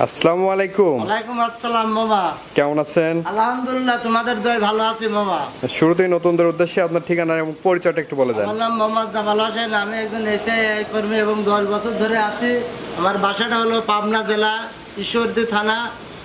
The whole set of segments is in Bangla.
আসসালামু আলাইকুম। ওয়ালাইকুম আসসালাম মামা। কেমন আছেন? আলহামদুলিল্লাহ, তোমাদের দয় ভালো আছি মামা। শুরুতেই নতুনদের উদ্দেশ্যে আপনার ঠিকানা এবং পরিচয়টা একটু বলে দেন। আমার নাম মোহাম্মদ জামাল হোসেন, আমি একজন এসআই কর্মী এবং 10 বছর ধরে আছি। আমার বাসাটা হলো পাবনা জেলা ঈশ্বরদী থানা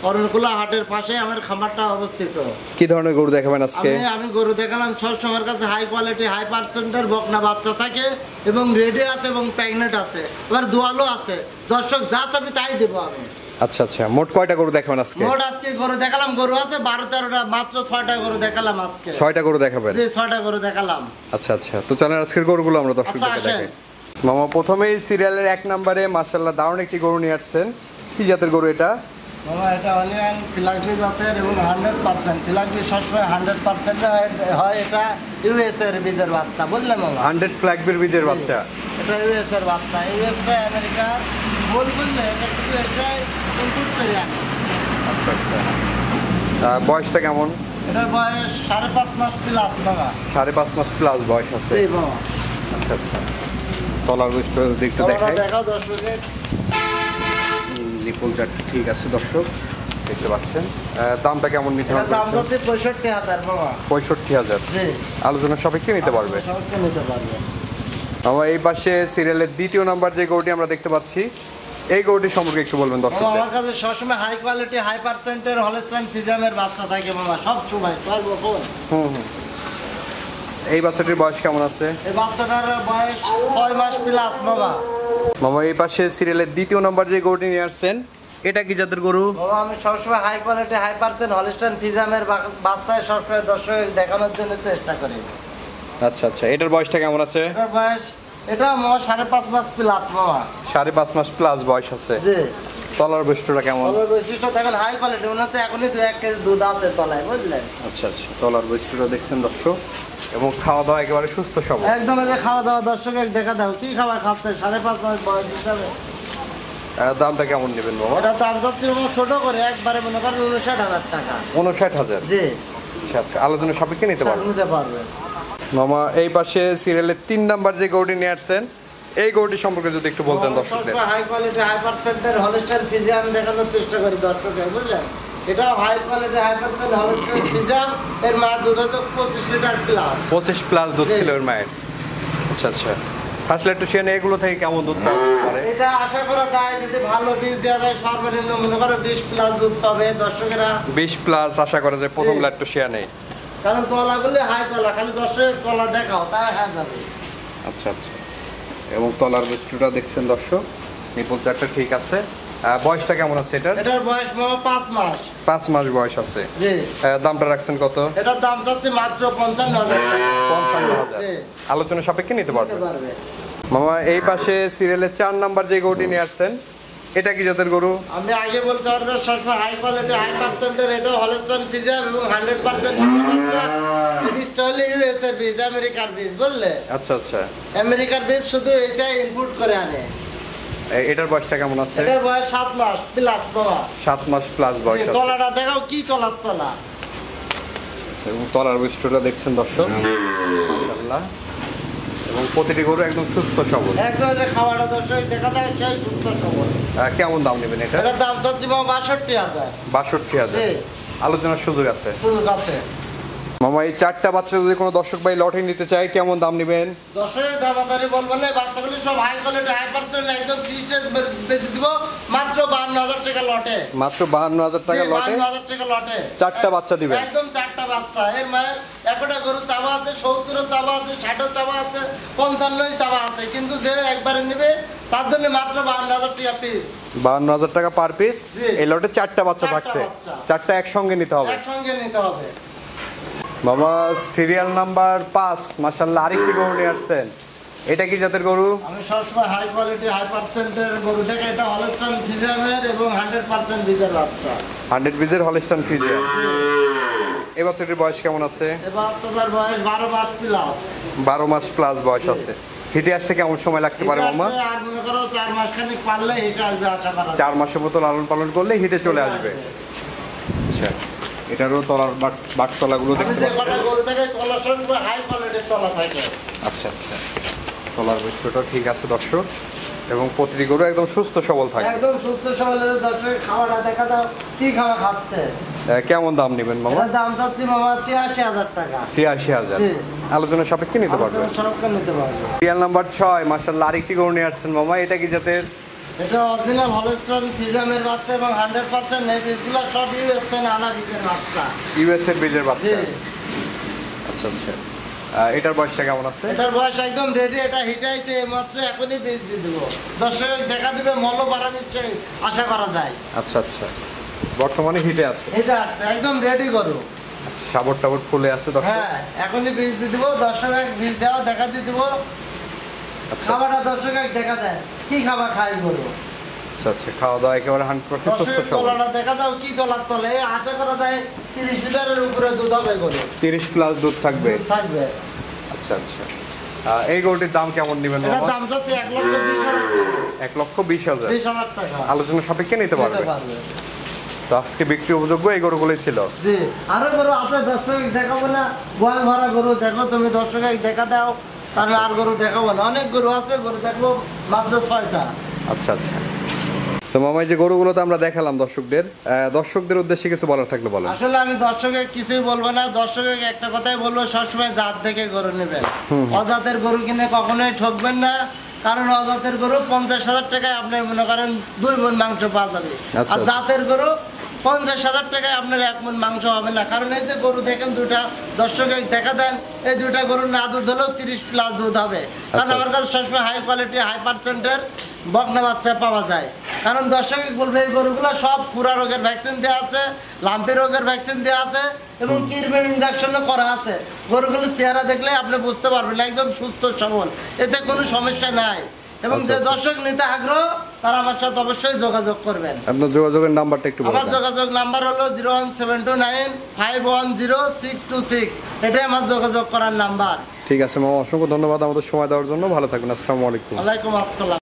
অরণকুলা হাটের পাশে আমার খামারটা অবস্থিত। কি ধরনের গরু দেখাবেন আজকে? আমি গরু দেখালাম সবসময় আমার কাছে হাই কোয়ালিটি হাই পার্সেন্টের বকনা বাচ্চা থাকে এবং রেডি আছে এবং প্রেগনেন্ট আছে, এবার দোয়ালও আছে। দর্শক যা চাবি তাই দেবো আমি। আচ্ছা আচ্ছা, মোট কয়টা গরু দেখাবেন আজকে? মোট আজকে গরু দেখালাম, গরু আছে 12-13টা, মাত্র 6টা গরু দেখালাম আজকে। 6টা গরু দেখাবেন? জি, 6টা গরু দেখালাম। আচ্ছা আচ্ছা, তো চলেন আজকের গরুগুলো আমরা দর্শকদেরকে দেখাই। মামা, প্রথমেই সিরিয়ালের 1 নম্বরে মাশাআল্লাহ দারুণ একটি গরু নিয়ে আসছেন। কি জাতের গরু এটা? মামা, এটা হলিয়ান ফিলাকবি জাতের এবং 100% ফিলাকবি সবসময় 100% হয়। এটা ইউএস এর বীজের বাচ্চা, বুঝলেন মামা? 100 ফ্ল্যাগবির বীজের বাচ্চা। এটা ইউএস এর বাচ্চা। ইউএসটা আমেরিকা বল, বুঝলে? এটা শুধু এসে ইনপুট করে আসে। আচ্ছা আচ্ছা, বয়সটা কেমন? এটার বয়স 5.5 মাস প্লাস মামা। 5.5 মাস প্লাস বয়স আছে। জি মামা। আচ্ছা আচ্ছা, তলার বয়সটা একটু দেখাই। দেখাও দর্শকের। নিপুল চারটি ঠিক আছে দর্শক, দেখতে পাচ্ছেন। দামটা কেমন নির্ধারণ দাম করেছেন? হচ্ছে 65,000 বাবা। 65,000। জি, আলোচনা সাপেক্ষে নিতে পারবে। সবাইকে নিতে পারবে। আমার এই পাশে সিরিয়ালের 2য় নাম্বার যে গরুটি আমরা দেখতে পাচ্ছি, এই গরুটি সম্পর্কে একটু বলবেন দর্শকদের। আমার কাছে সবসময় হাই কোয়ালিটি হাই পার্সেন্টের হলস্টাইন ফ্রিজিয়ামের বাচ্চা থাকে মামা, সব সময় সর্বক্ষণ। এই বাচ্চাটির বয়স কেমন আছে? এই বাচ্চাটার বয়স 6 মাস প্লাস মামা। মামা, এই পাশে সিরিয়ালের 2য় নাম্বার যে গরুটি নিয়ে আসছেন, এটা কি জাতের গরু? বাবা, আমি সবসময় high quality high percent Holstein ফ্রিজিয়ামের বাচ্চা সবসময় দর্শক দেখানোর জন্য চেষ্টা করি। আচ্ছা আচ্ছা, এটার বয়সটা কেমন আছে? এটার বয়স এটা মামা 5.5 মাস প্লাস মামা। 5.5 মাস প্লাস বয়স আছে। জি। তলার বৈশিষ্ট্যটা কেমন? তলার বৈশিষ্ট্য দেখেন হাই কোয়ালিটি, মনে হচ্ছে এখনই 2-1 কেজি দুধ আছে তলায়, বুঝলেন? আচ্ছা আচ্ছা, তলার বৈশিষ্ট্যটা দেখছেন দর্শক, এবং খাওয়া দাওয়া একেবারে সুস্থ সবল। একদম। এই যে খাওয়া দাওয়া দর্শক দেখা দাও, কি খাবার খাচ্ছে 5.5 মাস বয়স হিসাবে। দামটা কেমন নেবেন বাবা? এটা দাম যাচ্ছে ছোট করে একবারে মনে করেন 59,000 টাকা। 59,000? জি। আচ্ছা আচ্ছা, আলোচনা সাপেক্ষে নিতে পারবেন। নিতে পারবেন। মামা, এই পাশে সিরিয়ালের 3 নাম্বার যে গরুটি নিয়ে আসছেন, এই গরুটি সম্পর্কে যদি একটু বলতেন দর্শকদের। হাই কোয়ালিটি হাই পার্সেন্টের হলস্টাইন ফ্রিজিয়াম দেখানোর চেষ্টা করি দর্শকের, বুঝলেন? এটাও high quality high percent Holstein Friesian. এর মা দুধ হতো 25 লিটার প্লাস। 25 প্লাস দুধ ছিল এর মায়ের। আচ্ছা আচ্ছা, ফার্স্ট ল্যাকটোশিয়ান এগুলো থেকে কেমন দুধ পাবে? এটা আশা করা যায় যদি ভালো বীজ দেওয়া যায় সর্বনিম্ন মনে করো 20 প্লাস দুধ পাবে দর্শকেরা। 20 প্লাস আশা করা যায় প্রথম ল্যাকটোশিয়ানে। কারণ তলা বললে হাই তলা, খালি দর্শকের তলা দেখাও তাই হয়ে যাবে। আচ্ছা আচ্ছা, এবং তলার বৈশিষ্ট্যটা দেখছেন দর্শক, নিপুল চারটা ঠিক আছে। বয়সটা কেমন আছে এটার? এটার বয়স 5 মাস। 5 মাস বয়স আছে। জি। দামটা রাখছেন কত? এটার দাম চাচ্ছে মাত্র 55,000 টাকা। 55,000। জি। আলোচনা সাপেক্ষে নিতে পারবে। পারবে। মামা, এই পাশে সিরিয়ালের 4 নাম্বার যে গরুটি নিয়ে আসছেন, এটা কি জাতের গরু? আমি আগে বলছি আমাদের সবসময় হাই কোয়ালিটি হাই পার্সেন্টের, এটা হলস্টাইন ফ্রিজিয়াম এবং 100% বীজের বাচ্চা। বীজটা হলো ইউএস এর বীজ, আমেরিকার বীজ, বুঝলে? আচ্ছা আচ্ছা, আমেরিকার বীজ শুধু এসে ইনপুট করে আনে। এটার বয়সটা কেমন আছে? এটার বয়স 7 মাস প্লাস বাবা। 7 মাস প্লাস বয়স আছে। তলাটা দেখাও, কি তলার তলা। এবং তলার বৈশিষ্ট্যটা দেখছেন দর্শক, মাশাআল্লাহ, এবং প্রতিটি গরু একদম সুস্থ সবল। একদম। যে খাওয়াটা দর্শক দেখা দেয় সেই সুস্থ সবল। কেমন দাম নেবেন এটা? এটার দাম চাচ্ছি বাবা 62,000। 62,000। জি। আলোচনার সুযোগ আছে। সুযোগ আছে। মামা, এই 4টা বাচ্চা যদি কোনো দর্শক ভাই লটে নিতে চায়, কেমন দাম নেবেন? দর্শকের দামাদারি বলবো না, বাচ্চাগুলি সব হাই কোয়ালিটি হাই পার্সেন্ট একদম ফিক্সড বেশি দিব মাত্র 52,000 টাকা লটে। মাত্র 52,000 টাকা লটে? 52,000 টাকা লটে। 4টা বাচ্চা দিবেন? একদম 4টা বাচ্চা। এর মায়ের একটা গরু চাওয়া আছে 70 চাওয়া আছে, 60 চাওয়া আছে, 55 চাওয়া আছে, কিন্তু যে একবারে নেবে তার জন্য মাত্র 52,000 টাকা পিস। 52,000 টাকা পার পিস। এই লটে 4টা বাচ্চা 4টা থাকছে। বাচ্চা। 4টা একসঙ্গে নিতে হবে? একসঙ্গে নিতে হবে। বাবা, সিরিয়াল নাম্বার 5 মাশাআল্লাহ আরেকটি গরু নিয়ে আসছেন, এটা কি জাতের গরু? আমি সবসময় হাই কোয়ালিটি হাই পার্সেন্টের গরু থেকে, এটা হলস্টাইন ফ্রিজিয়ামের এবং 100% বীজের বাচ্চা। 100 বীজের হলস্টাইন ফ্রিজিয়ান। এই বাচ্চাটির বয়স কেমন আছে? এই বাচ্চাটার বয়স 12 মাস প্লাস। 12 মাস প্লাস বয়স আছে। হিটে আসতে কেমন সময় লাগতে পারে মামা? আর মনে করো 4 মাস খানিক পারলে হিটে আসবে আশা করা যায়। 4 মাসের মতো লালন পালন করলে হিটে চলে আসবে। আচ্ছা, এটারও তলার বাটতলাগুলো দেখতে আমি যে পাচ্ছেন। কটা গরু থেকে তলা সবসময় হাই কোয়ালিটির তলা থাকে। আচ্ছা আচ্ছা, তলার বৈশিষ্ট্যটা ঠিক আছে দর্শক, এবং প্রতিটি গরু একদম সুস্থ সবল থাকে। একদম সুস্থ সবল। দর্শক খাওয়াটা দেখা দাও কি খাওয়া খাচ্ছে। কেমন দাম নেবেন মামা? এটার দাম চাচ্ছি মামা ৮৬,০০০ টাকা। ৮৬,০০০। জি। আলোচনা সাপেক্ষে নিতে পারবেন। সরকার নিতে পারবে। সিরিয়াল নাম্বার ৬ মাশাআল্লাহ আরেকটি গরু নিয়ে আসছেন মামা, এটা কি জাতের? এটা অরিজিনাল হলস্টাইন ফ্রিজিয়ানের বাচ্চা এবং 100% এই বীজগুলো সব ইউএস থেকে আনা বীজের বাচ্চা। ইউএস এর বীজের জি। বাচ্চা। আচ্ছা আচ্ছা। এটার বয়সটা কেমন আছে? এটার বয়স একদম রেডি। এটা হিটাইছে মাত্র এখনই বীজ দিয়ে দেবো। দর্শক দেখা দিবে মল বাড়ানোর আশা করা যায়। আচ্ছা আচ্ছা। বর্তমানে হিটে আছে। এটা একদম রেডি করো। আচ্ছা, সাবর টাবর ফুলে আছে দর্শক। হ্যাঁ এখনই বীজ দিয়ে দেবো। দর্শক বীজ দেওয়া দেখা দিয়ে দেবো। আচ্ছা খাবারটা দর্শক দেখা দেয় কি খাবার খাই করবো। আচ্ছা আচ্ছা, খাওয়া দাওয়া একেবারে 100% সুস্থ দর্শকের সবল। তলাটা দেখা দাও কি তলার তলে আশা করা যায় 30 লিটারের উপরে দুধ হবে গরু। 30 প্লাস দুধ থাকবে। দুধ থাকবে। আচ্ছা আচ্ছা। এই গরুটির দাম কেমন নেবেন এটার মামা? দাম চাচ্ছি 1,20,000 1,20,000। 20,000 টাকা। আলোচনা সাপেক্ষে নিতে পারবে। নিতে পারবে। তো আজকে বিক্রি উপযোগ্য এই গরুগুলোই ছিল। জি আরো গরু আছে দর্শক দেখাবো না। গোয়াল ভরা গরু দেখো তুমি দর্শক দেখা দাও তাহলে আর গরু দেখাবো না। অনেক গরু আছে গরু দেখবো মাত্র 6টা। আচ্ছা আচ্ছা। তো মামা এই যে গরুগুলো তো আমরা দেখালাম দর্শকদের উদ্দেশ্যে কিছু বলার থাকলে বলেন। আসলে আমি দর্শকে কিছুই বলবো না। দর্শকে একটা কথাই বলবো সবসময় জাত দেখে গরু নেবেন। অজাতের গরু কিনে কখনোই ঠকবেন না। কারণ অজাতের গরু 50,000 টাকায় আপনি মনে করেন 2 মণ মাংস পাওয়া যাবে। আচ্ছা। আর জাতের গরু 50,000 টাকায় আপনার 1 মণ মাংস হবে না। কারণ এই যে গরু দেখেন দুটা দর্শকে দেখা দেন এই দুটা গরুর না দুধ হলেও 30 প্লাস দুধ হবে। কারণ আচ্ছা। আমার কাছে সবসময় হাই কোয়ালিটি হাই পার্সেন্টের বকনা বাচ্চা পাওয়া যায়। কারণ দর্শক বলবে এই গরুগুলো সব পুরা রোগের ভ্যাকসিন দেওয়া আছে, লাম্পি রোগের ভ্যাকসিন দেওয়া আছে এবং কিডনির ইনজেকশনও করা আছে। গরুগুলোর চেহারা দেখলে আপনি বুঝতে পারবেন একদম সুস্থ সবল, এতে কোনো সমস্যা নাই। এবং যে আচ্ছা। দর্শক নিতে আগ্রহ তারা আমার সাথে অবশ্যই যোগাযোগ করবেন। আপনার যোগাযোগের নাম্বারটা একটু আমার বলবেন। যোগাযোগ নাম্বার হলো 01729510626। এটাই আমার যোগাযোগ করার নাম্বার। ঠিক আছে মামা, অসংখ্য ধন্যবাদ আমাদের সময় দেওয়ার জন্য। ভালো থাকবেন। আসসালামু আলাইকুম। ওয়ালাইকুম আসসালাম।